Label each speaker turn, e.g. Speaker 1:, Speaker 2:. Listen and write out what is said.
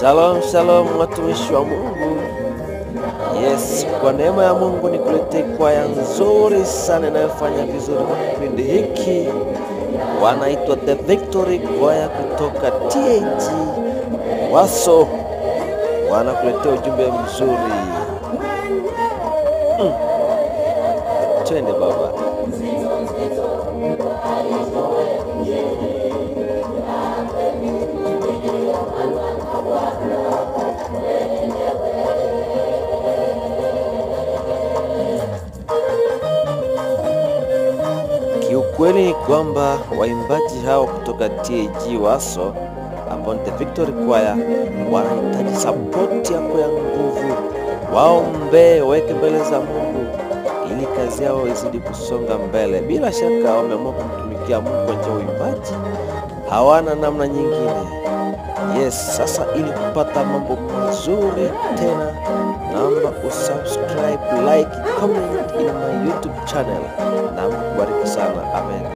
Speaker 1: Shalom, shalom watumishi wa Mungu. Yes, kwa neema ya Mungu nikuletee kwaya nzuri sana inayofanya vizuri kwa kipindi hiki. Wanaitwa The Victory Choir kutoka TAG Waso. Wanakuletea ujumbe mzuri. Twende baba. Kiukweli ni kwamba waimbaji hao kutoka TAG Waso ambao ni The Victory Choir wanahitaji support yako ya nguvu. Waombe, weke mbele za Mungu ili kazi yao izidi kusonga mbele. Bila shaka wameamua kumtumikia Mungu kwa njia ya uimbaji, hawana namna nyingine. Yes, sasa ili kupata mambo mazuri tena, naomba usubscribe, like, comment in my YouTube channel. Na Mungu bariki sana. Amen.